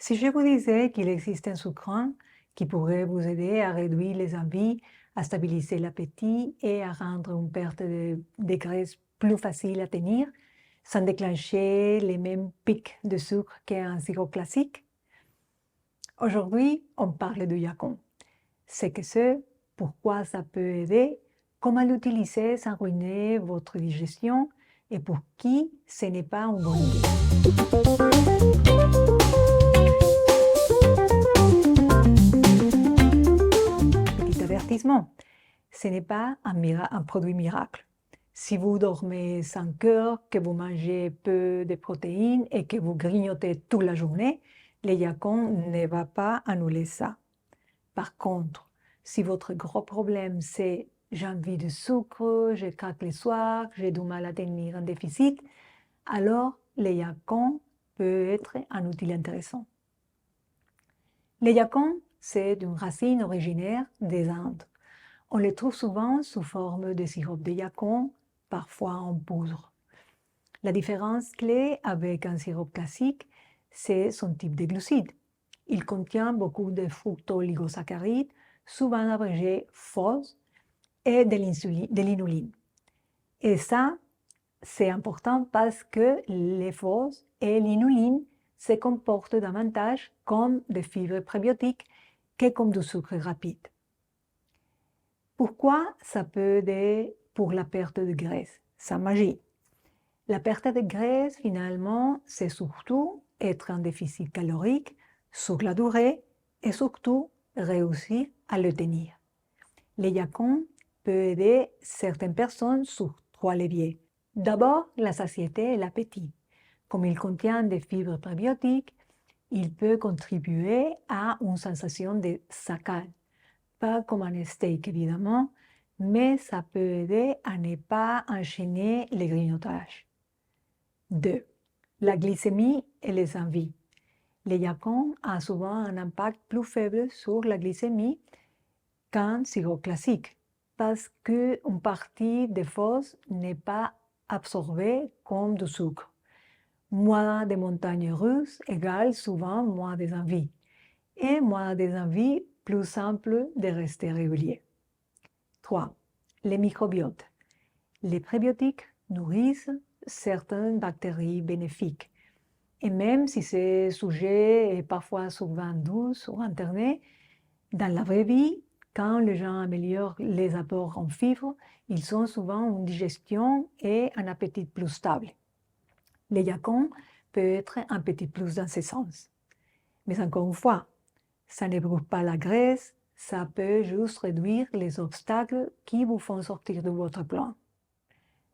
Si je vous disais qu'il existe un sucrant qui pourrait vous aider à réduire les envies, à stabiliser l'appétit et à rendre une perte de graisse plus facile à tenir, sans déclencher les mêmes pics de sucre qu'un sirop classique, aujourd'hui, on parle de yacon. C'est que c'est, pourquoi ça peut aider, comment l'utiliser sans ruiner votre digestion et pour qui ce n'est pas une bonne idée. Petit avertissement, ce n'est pas un produit miracle. Si vous dormez 5 heures, que vous mangez peu de protéines et que vous grignotez toute la journée, le yacon ne va pas annuler ça. Par contre, si votre gros problème c'est j'ai envie de sucre, je craque le soir, j'ai du mal à tenir un déficit, alors le yacon peut être un outil intéressant. Le yacon, c'est une racine originaire des Indes. On le trouve souvent sous forme de sirop de yacon, parfois en poudre. La différence clé avec un sirop classique, c'est son type de glucides. Il contient beaucoup de fructooligosaccharides, souvent abrégés FOS, et de l'inuline. Et ça, c'est important parce que les FOS et l'inuline se comportent davantage comme des fibres prébiotiques que comme du sucre rapide. Pourquoi ça peut aider pour la perte de graisse? Sa magie. La perte de graisse, finalement, c'est surtout être en déficit calorique sur la durée et surtout réussir à le tenir. Le yacon peut aider certaines personnes sur 3 leviers. D'abord, la satiété et l'appétit. Comme il contient des fibres prébiotiques, il peut contribuer à une sensation de saccade. Pas comme un steak, évidemment, mais ça peut aider à ne pas enchaîner les grignotages. 2. La glycémie et les envies. Le yacon a souvent un impact plus faible sur la glycémie qu'un sirop classique, parce qu'une partie des FOS n'est pas absorbée comme du sucre. Moins de montagnes russes égale souvent moins des envies, et moins des envies plus simple de rester régulier. 3. Les microbiotes. Les prébiotiques nourrissent certaines bactéries bénéfiques. Et même si ce sujet est parfois souvent doux sur Internet, dans la vraie vie, quand les gens améliorent les apports en fibres, ils ont souvent une digestion et un appétit plus stable. Le yacon peut être un petit plus dans ce sens. Mais encore une fois, ça ne brûle pas la graisse, ça peut juste réduire les obstacles qui vous font sortir de votre plan.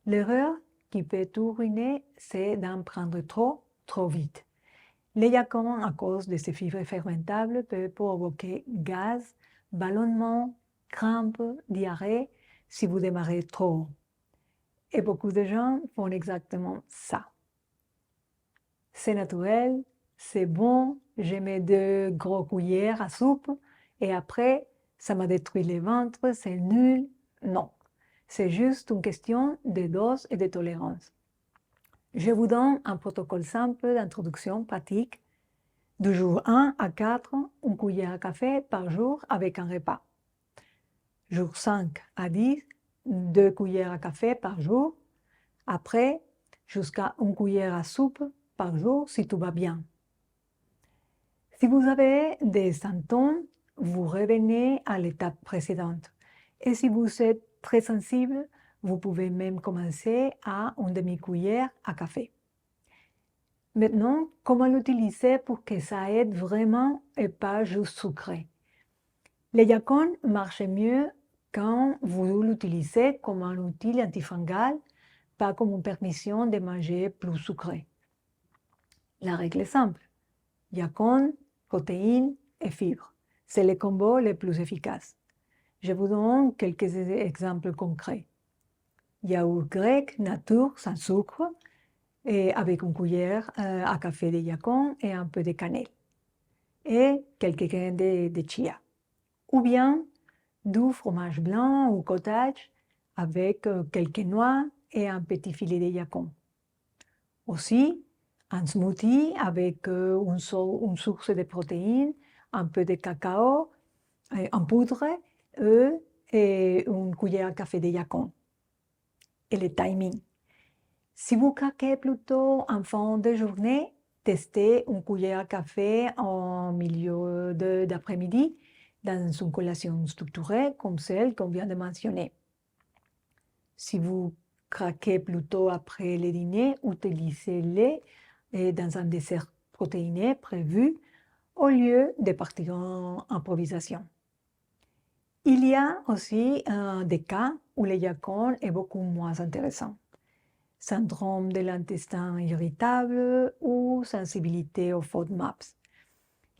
L'erreur qui peut tout ruiner, c'est d'en prendre trop vite. Le yacon, à cause de ses fibres fermentables, peut provoquer gaz, ballonnement, crampes, diarrhée si vous démarrez trop. Et beaucoup de gens font exactement ça. C'est naturel, c'est bon, je mets 2 gros cuillères à soupe et après, ça m'a détruit le ventre, c'est nul. Non, c'est juste une question de dose et de tolérance. Je vous donne un protocole simple d'introduction pratique. Du jour 1 à 4, une cuillère à café par jour avec un repas. Jour 5 à 10, 2 cuillères à café par jour. Après, jusqu'à une cuillère à soupe par jour si tout va bien. Si vous avez des symptômes, vous revenez à l'étape précédente. Et si vous êtes très sensible, vous pouvez même commencer à une demi-cuillère à café. Maintenant, comment l'utiliser pour que ça aide vraiment et pas juste sucré? Le yacon marche mieux quand vous l'utilisez comme un outil antifungal, pas comme une permission de manger plus sucré. La règle est simple. Yacon, protéines et fibres. C'est le combo le plus efficace. Je vous donne quelques exemples concrets. Yaourt grec nature sans sucre, et avec une cuillère à café de yacon et un peu de cannelle. Et quelques graines de chia. Ou bien du fromage blanc ou cottage avec quelques noix et un petit filet de yacon. Aussi, Un smoothie avec une source de protéines, un peu de cacao en poudre, œufs et une cuillère à café de yacon. Et le timing. Si vous craquez plutôt en fin de journée, testez une cuillère à café en milieu d'après-midi dans une collation structurée comme celle qu'on vient de mentionner. Si vous craquez plutôt après le dîner, utilisez-les dans un dessert protéiné prévu au lieu de partir en improvisation. Il y a aussi des cas où le yacon est beaucoup moins intéressant. Syndrome de l'intestin irritable ou sensibilité aux FODMAPs.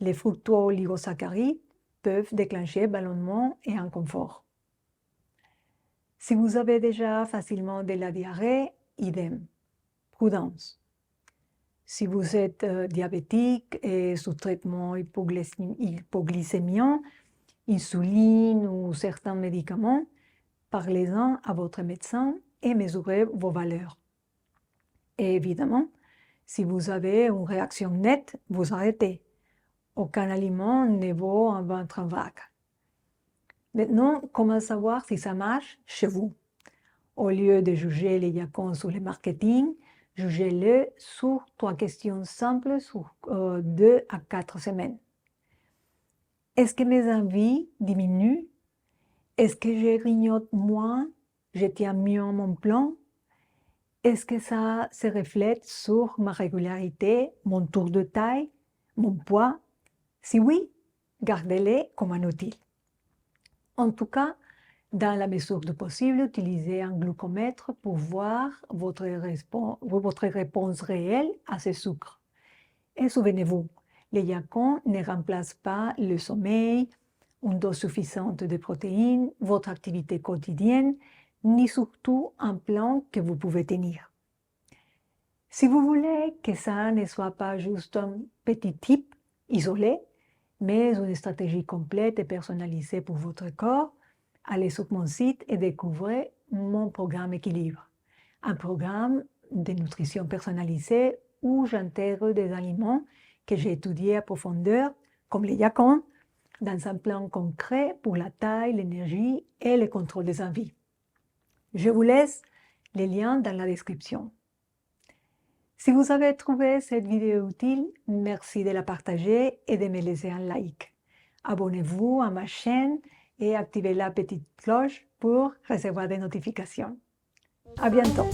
Les fructo-oligosaccharides peuvent déclencher ballonnement et inconfort. Si vous avez déjà facilement de la diarrhée, idem. Prudence. Si vous êtes diabétique et sous traitement hypoglycémiant, insuline ou certains médicaments, parlez-en à votre médecin et mesurez vos valeurs. Et évidemment, si vous avez une réaction nette, vous arrêtez. Aucun aliment ne vaut un ventre en vrac. Maintenant, comment savoir si ça marche chez vous? Au lieu de juger les yacons sur le marketing, jugez-le sur 3 questions simples sur 2 à 4 semaines. Est-ce que mes envies diminuent? Est-ce que je grignote moins? Je tiens mieux mon plan? Est-ce que ça se reflète sur ma régularité, mon tour de taille, mon poids? Si oui, gardez-les comme un outil. En tout cas, dans la mesure du possible, utilisez un glucomètre pour voir votre réponse réelle à ce sucre. Et souvenez-vous, les yacons ne remplacent pas le sommeil, une dose suffisante de protéines, votre activité quotidienne, ni surtout un plan que vous pouvez tenir. Si vous voulez que ça ne soit pas juste un petit tip isolé, mais une stratégie complète et personnalisée pour votre corps, allez sur mon site et découvrez mon programme Équilibre, un programme de nutrition personnalisée où j'intègre des aliments que j'ai étudiés à profondeur, comme les yacons, dans un plan concret pour la taille, l'énergie et le contrôle des envies. Je vous laisse les liens dans la description. Si vous avez trouvé cette vidéo utile, merci de la partager et de me laisser un like. Abonnez-vous à ma chaîne et activez la petite cloche pour recevoir des notifications. À bientôt!